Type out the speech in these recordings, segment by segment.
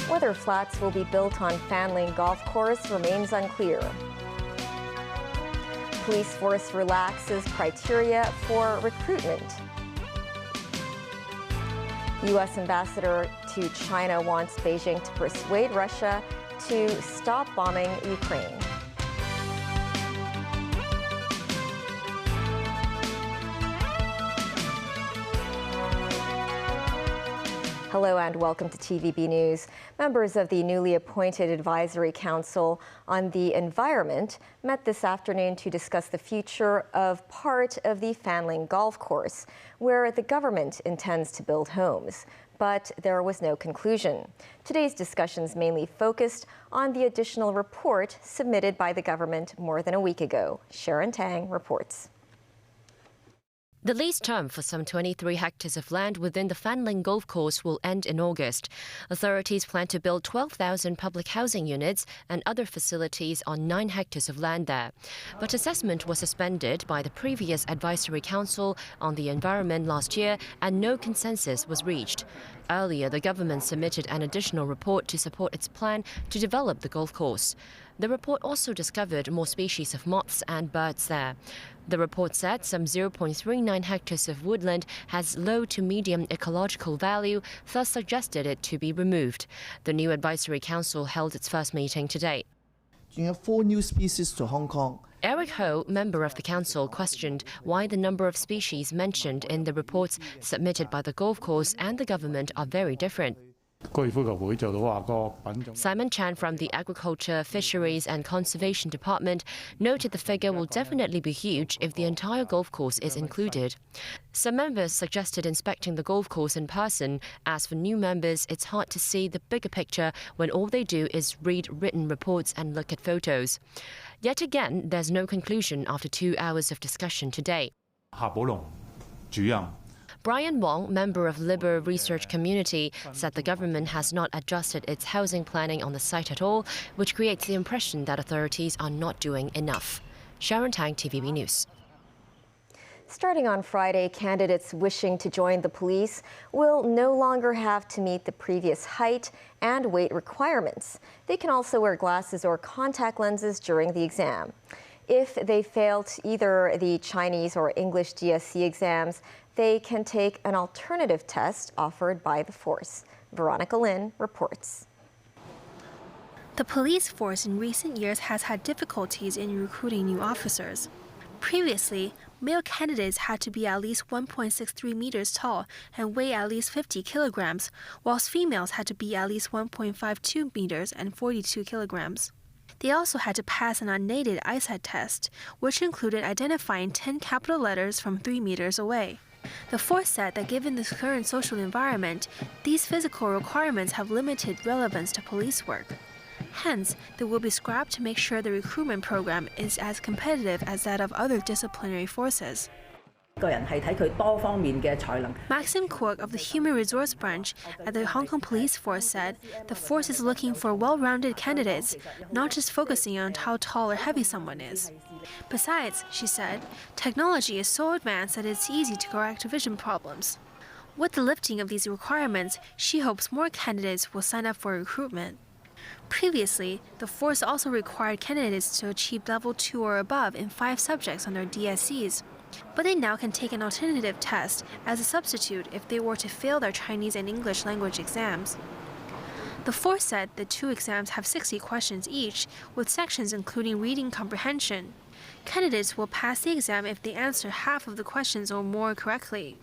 Whether flats will be built on Fanland golf course remains unclear. Police force relaxes criteria for recruitment. U.S. ambassador to China wants Beijing to persuade Russia to stop bombing Ukraine. Hello and welcome to TVB News. Members of the newly appointed Advisory Council on the Environment met this afternoon to discuss the future of part of the Fanland golf course, where the government intends to build homes. But there was no conclusion. Today's discussions mainly focused on the additional report submitted by the government more than a week ago. Sharon Tang reports. The lease term for some 23 hectares of land within the Fanland golf course will end in August. Authorities plan to build 12,000 public housing units and other facilities on 9 hectares of land there. But assessment was suspended by the previous Advisory Council on the Environment last year and no consensus was reached. Earlier, the government submitted an additional report to support its plan to develop the golf course. The report also discovered more species of moths and birds there. The report said some 0.39 hectares of woodland has low to medium ecological value, thus suggested it to be removed. The new Advisory Council held its first meeting today. You have 4 new species to Hong Kong. Eric Ho, member of the council, questioned why the number of species mentioned in the reports submitted by the golf course and the government are very different. Simon Chan from the Agriculture, Fisheries and Conservation Department noted the figure will definitely be huge if the entire golf course is included. Some members suggested inspecting the golf course in person, as for new members it's hard to see the bigger picture when all they do is read written reports and look at photos. Yet again, there's no conclusion after 2 hours of discussion today. Brian Wong, member of Liberal Research Community, said the government has not adjusted its housing planning on the site at all, which creates the impression that authorities are not doing enough. Sharon Tang, TVB News. Starting on Friday, candidates wishing to join the police will no longer have to meet the previous height and weight requirements. They can also wear glasses or contact lenses during the exam. If they failed either the Chinese or English GSC exams, they can take an alternative test offered by the force. Veronica Lin reports. The police force in recent years has had difficulties in recruiting new officers. Previously, male candidates had to be at least 1.63 meters tall and weigh at least 50 kilograms, whilst females had to be at least 1.52 meters and 42 kilograms. They also had to pass an unaided eyesight test, which included identifying 10 capital letters from 3 meters away. The force said that given the current social environment, these physical requirements have limited relevance to police work. Hence, they will be scrapped to make sure the recruitment program is as competitive as that of other disciplinary forces. Maxim Kwok of the Human Resource Branch at the Hong Kong Police Force said the force is looking for well-rounded candidates, not just focusing on how tall or heavy someone is. Besides, she said, technology is so advanced that it's easy to correct vision problems. With the lifting of these requirements, she hopes more candidates will sign up for recruitment. Previously, the force also required candidates to achieve level 2 or above in 5 subjects on their DSCs. But they now can take an alternative test as a substitute if they were to fail their Chinese and English language exams. The force said the 2 exams have 60 questions each, with sections including reading comprehension. Candidates will pass the exam if they answer half of the questions or more correctly.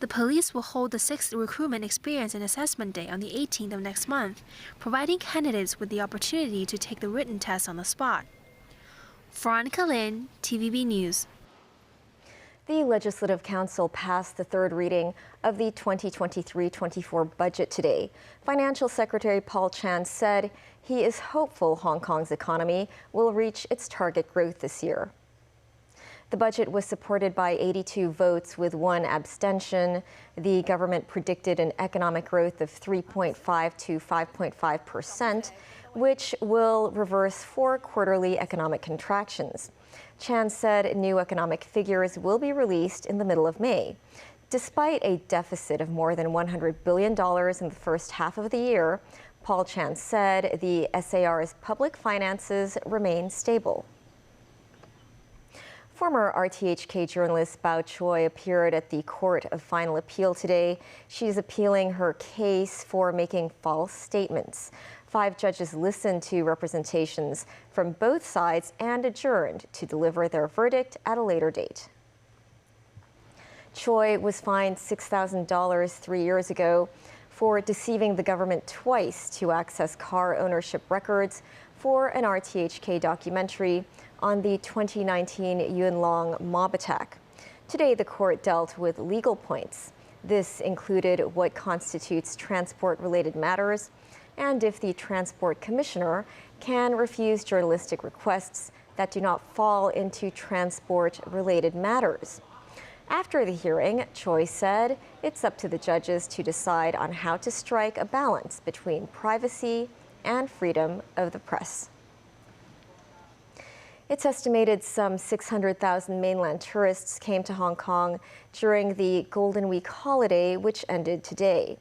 The police will hold the 6th Recruitment Experience and Assessment Day on the 18th of next month, providing candidates with the opportunity to take the written test on the spot. Veronica Lin, TVB News. The Legislative Council passed the 3rd reading of the 2023-24 budget today. Financial Secretary Paul Chan said he is hopeful Hong Kong's economy will reach its target growth this year. The budget was supported by 82 votes with 1 abstention. The government predicted an economic growth of 3.5 to 5.5%, which will reverse 4 quarterly economic contractions. Chan said new economic figures will be released in the middle of May. Despite a deficit of more than $100 billion in the first half of the year, Paul Chan said the SAR's public finances remain stable. Former RTHK journalist Bao Choi appeared at the Court of Final Appeal today. She's appealing her case for making false statements. 5 judges listened to representations from both sides and adjourned to deliver their verdict at a later date. Choi was fined $6,000 3 years ago for deceiving the government twice to access car ownership records for an RTHK documentary on the 2019 Yuen Long mob attack. Today, the court dealt with legal points. This included what constitutes transport-related matters and if the transport commissioner can refuse journalistic requests that do not fall into transport-related matters. After the hearing, Choi said it's up to the judges to decide on how to strike a balance between privacy and freedom of the press. It's estimated some 600,000 mainland tourists came to Hong Kong during the Golden Week holiday, which ended today.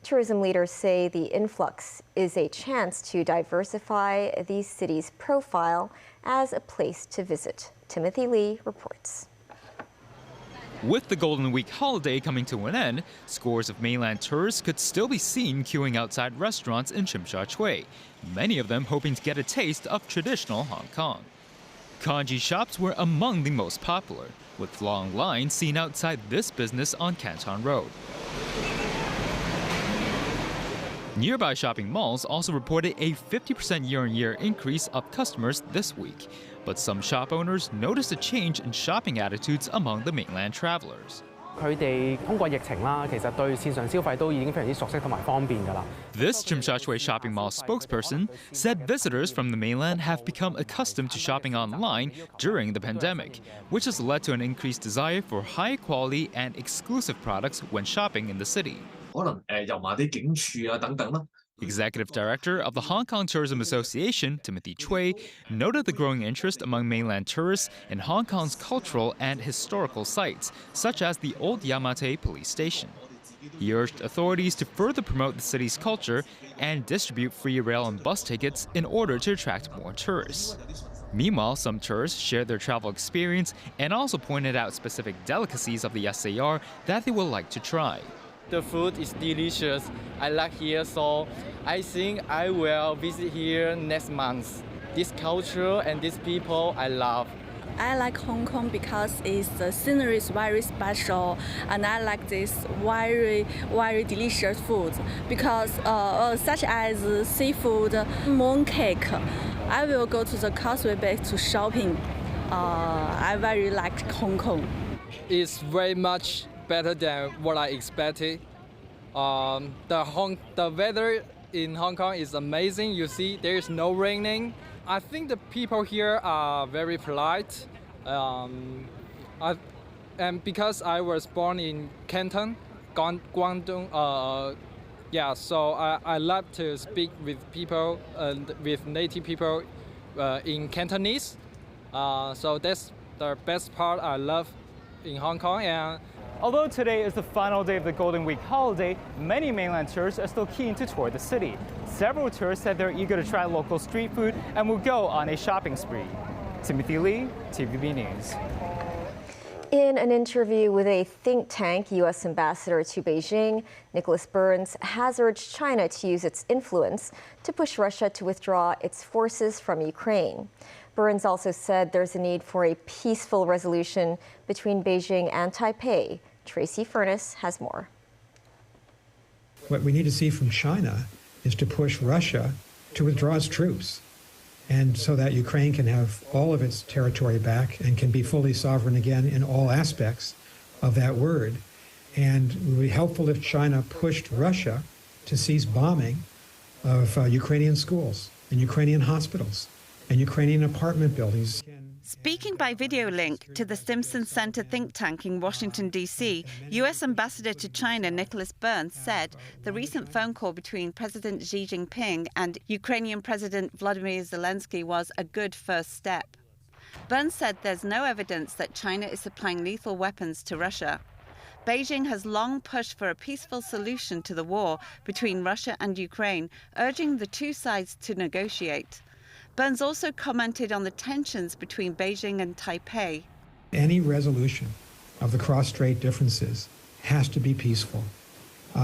Tourism leaders say the influx is a chance to diversify the city's profile as a place to visit. Timothy Lee reports. With the Golden Week holiday coming to an end, scores of mainland tourists could still be seen queuing outside restaurants in Tsim Sha Tsui, many of them hoping to get a taste of traditional Hong Kong. Kanji shops were among the most popular, with long lines seen outside this business on Canton Road. Nearby shopping malls also reported a 50% year-on-year increase of customers this week, but some shop owners noticed a change in shopping attitudes among the mainland travelers. This Tsim Sha Tsui shopping mall spokesperson said visitors from the mainland have become accustomed to shopping online during the pandemic, which has led to an increased desire for high quality and exclusive products when shopping in the city. Executive Director of the Hong Kong Tourism Association, Timothy Chui, noted the growing interest among mainland tourists in Hong Kong's cultural and historical sites, such as the old Yamate police station. He urged authorities to further promote the city's culture and distribute free rail and bus tickets in order to attract more tourists. Meanwhile, some tourists shared their travel experience and also pointed out specific delicacies of the SAR that they would like to try. The food is delicious. I like here, so I think I will visit here next month. This culture and these people I love. I like Hong Kong because the scenery is very special, and I like this very delicious food because such as seafood, mooncake. I will go to the Causeway Bay to shopping. I very like Hong Kong. It's very much better than what I expected. The weather in Hong Kong is amazing. You see, there is no raining. I think the people here are very polite. And because I was born in Canton, Guangdong, so I love to speak with people, with native people in Cantonese. So that's the best part I love in Hong Kong. And although today is the final day of the Golden Week holiday, many mainland tourists are still keen to tour the city. Several tourists said they're eager to try local street food and will go on a shopping spree. Timothy Lee, TVB News. In an interview with a think tank, U.S. Ambassador to Beijing, Nicholas Burns has urged China to use its influence to push Russia to withdraw its forces from Ukraine. Burns also said there's a need for a peaceful resolution between Beijing and Taipei. Tracy Furness has more. What we need to see from China is to push Russia to withdraw its troops, and so that Ukraine can have all of its territory back and can be fully sovereign again in all aspects of that word. And it would be helpful if China pushed Russia to cease bombing of Ukrainian schools and Ukrainian hospitals and Ukrainian apartment buildings. Speaking by video link to the Stimson Center think tank in Washington, D.C., U.S. Ambassador to China Nicholas Burns said the recent phone call between President Xi Jinping and Ukrainian President Volodymyr Zelensky was a good first step. Burns said there's no evidence that China is supplying lethal weapons to Russia. Beijing has long pushed for a peaceful solution to the war between Russia and Ukraine, urging the two sides to negotiate. Burns also commented on the tensions between Beijing and Taipei. Any resolution of the cross-strait differences has to be peaceful,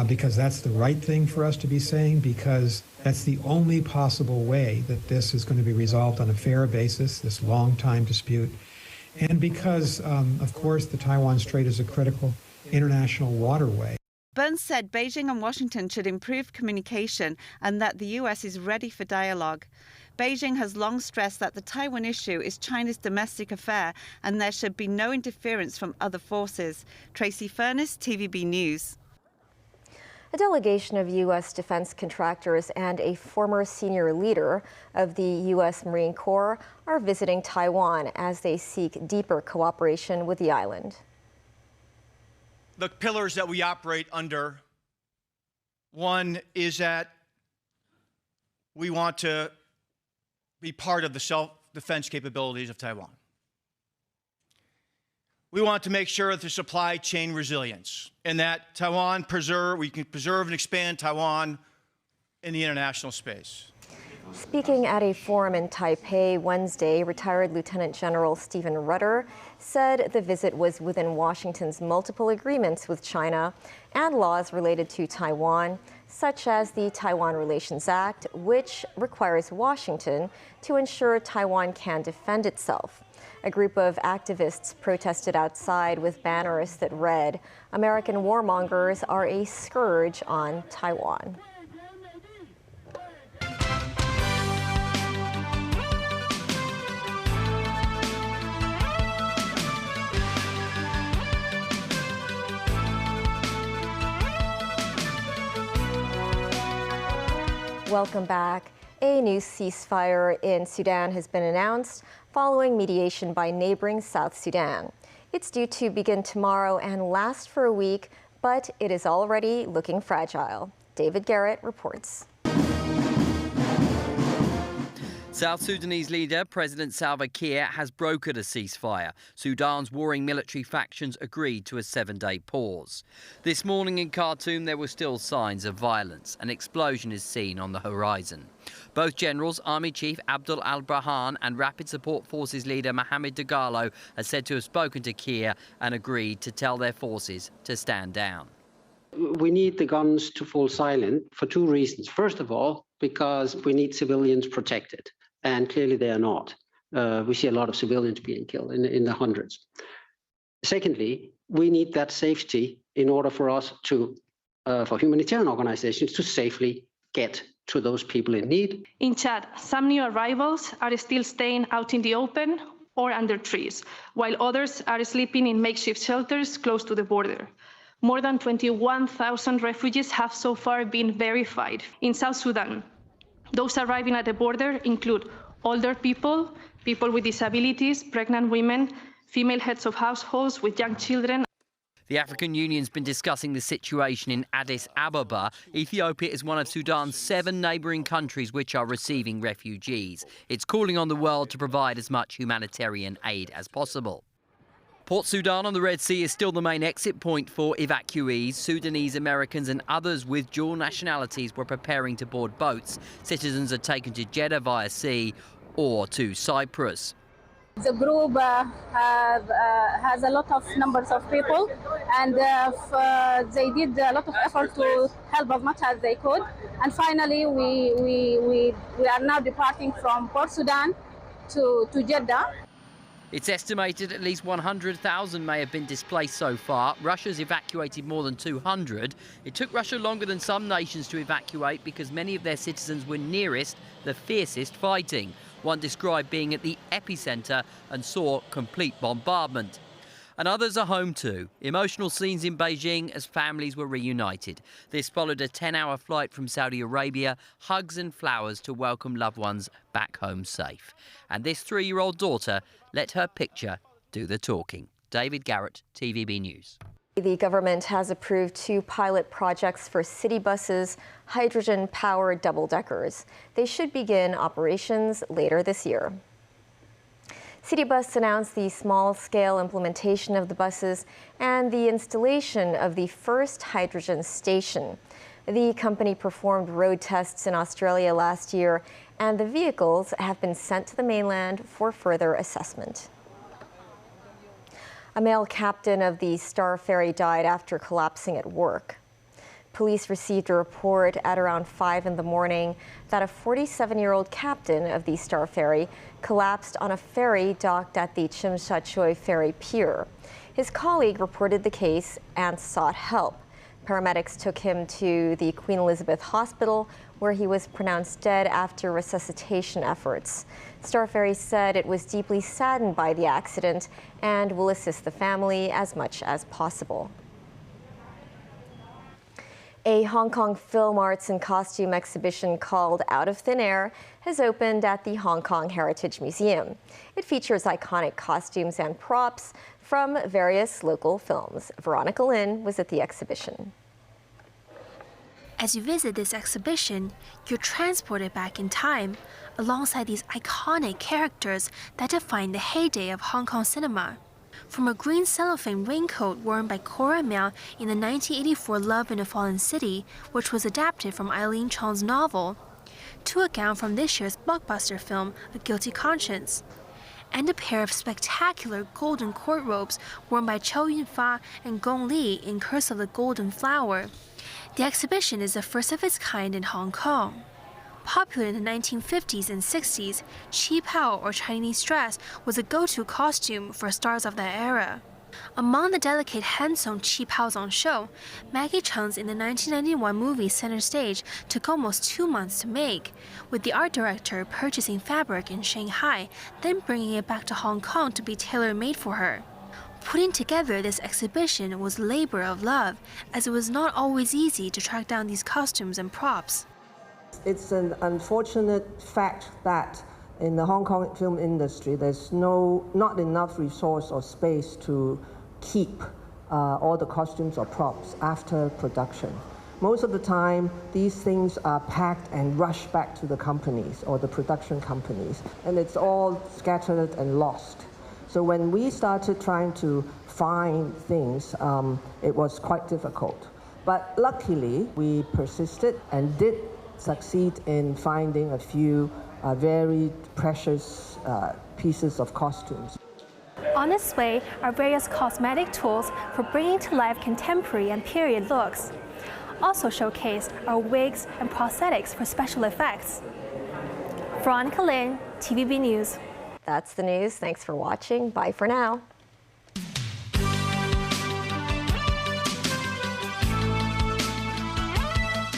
because that's the right thing for us to be saying, because that's the only possible way that this is going to be resolved on a fair basis, this long-time dispute, and because, of course, the Taiwan Strait is a critical international waterway. Burns said Beijing and Washington should improve communication and that the US is ready for dialogue. Beijing has long stressed that the Taiwan issue is China's domestic affair and there should be no interference from other forces. Tracy Furness, TVB News. A delegation of U.S. defense contractors and a former senior leader of the U.S. Marine Corps are visiting Taiwan as they seek deeper cooperation with the island. The pillars that we operate under, one is that we want to be part of the self-defense capabilities of Taiwan. We want to make sure that there's supply chain resilience and that we can preserve and expand Taiwan in the international space. Speaking at a forum in Taipei Wednesday, retired Lieutenant General Stephen Rutter said the visit was within Washington's multiple agreements with China and laws related to Taiwan, such as the Taiwan Relations Act, which requires Washington to ensure Taiwan can defend itself. A group of activists protested outside with banners that read, "American warmongers are a scourge on Taiwan." Welcome back. A new ceasefire in Sudan has been announced following mediation by neighboring South Sudan. It's due to begin tomorrow and last for a week, but it is already looking fragile. David Garrett reports. South Sudanese leader President Salva Kiir has brokered a ceasefire. Sudan's warring military factions agreed to a 7-day pause. This morning in Khartoum, there were still signs of violence. An explosion is seen on the horizon. Both generals, Army Chief Abdul al-Burhan and Rapid Support Forces leader Mohamed Dagalo, are said to have spoken to Kiir and agreed to tell their forces to stand down. We need the guns to fall silent for two reasons. First of all, because we need civilians protected. And clearly they are not. We see a lot of civilians being killed in the hundreds. Secondly, we need that safety in order for us to, for humanitarian organizations to safely get to those people in need. In Chad, some new arrivals are still staying out in the open or under trees, while others are sleeping in makeshift shelters close to the border. More than 21,000 refugees have so far been verified in South Sudan. Those arriving at the border include older people, people with disabilities, pregnant women, female heads of households with young children. The African Union's been discussing the situation in Addis Ababa. Ethiopia is one of Sudan's 7 neighbouring countries which are receiving refugees. It's calling on the world to provide as much humanitarian aid as possible. Port Sudan on the Red Sea is still the main exit point for evacuees. Sudanese Americans and others with dual nationalities were preparing to board boats. Citizens are taken to Jeddah via sea or to Cyprus. The group has a lot of numbers of people, and they did a lot of effort to help as much as they could. And finally, we are now departing from Port Sudan to Jeddah. It's estimated at least 100,000 may have been displaced so far. Russia's evacuated more than 200. It took Russia longer than some nations to evacuate because many of their citizens were nearest the fiercest fighting. One described being at the epicenter and saw complete bombardment. And others are home too. Emotional scenes in Beijing as families were reunited. This followed a 10-hour flight from Saudi Arabia, hugs and flowers to welcome loved ones back home safe. And this 3-year-old daughter let her picture do the talking. David Garrett, TVB News. The government has approved 2 pilot projects for city buses, hydrogen-powered double-deckers. They should begin operations later this year. Citybus announced the small-scale implementation of the buses and the installation of the first hydrogen station. The company performed road tests in Australia last year, and the vehicles have been sent to the mainland for further assessment. A male captain of the Star Ferry died after collapsing at work. Police received a report at around 5 in the morning that a 47-year-old captain of the Star Ferry collapsed on a ferry docked at the Tsim Sha Tsui Ferry Pier. His colleague reported the case and sought help. Paramedics took him to the Queen Elizabeth Hospital, where he was pronounced dead after resuscitation efforts. Star Ferry said it was deeply saddened by the accident and will assist the family as much as possible. A Hong Kong film arts and costume exhibition called Out of Thin Air has opened at the Hong Kong Heritage Museum. It features iconic costumes and props from various local films. Veronica Lin was at the exhibition. As you visit this exhibition, you're transported back in time alongside these iconic characters that define the heyday of Hong Kong cinema. From a green cellophane raincoat worn by Cora Miao in the 1984 Love in a Fallen City, which was adapted from Eileen Chong's novel, to a gown from this year's blockbuster film, A Guilty Conscience, and a pair of spectacular golden court robes worn by Chow Yun-fa and Gong Li in Curse of the Golden Flower. The exhibition is the first of its kind in Hong Kong. Popular in the 1950s and 60s, Qi Pao or Chinese dress was a go-to costume for stars of that era. Among the delicate hand-sewn Qi Paos on show, Maggie Cheung's in the 1991 movie Center Stage took almost 2 months to make, with the art director purchasing fabric in Shanghai, then bringing it back to Hong Kong to be tailor-made for her. Putting together this exhibition was labor of love, as it was not always easy to track down these costumes and props. It's an unfortunate fact that in the Hong Kong film industry, there's not enough resource or space to keep all the costumes or props after production. Most of the time, these things are packed and rushed back to the companies or the production companies, and it's all scattered and lost. So when we started trying to find things, it was quite difficult. But luckily, we persisted and did succeed in finding a few very precious pieces of costumes. On display are various cosmetic tools for bringing to life contemporary and period looks. Also showcased are wigs and prosthetics for special effects. Veronica Lin, TVB News. That's the news. Thanks for watching. Bye for now.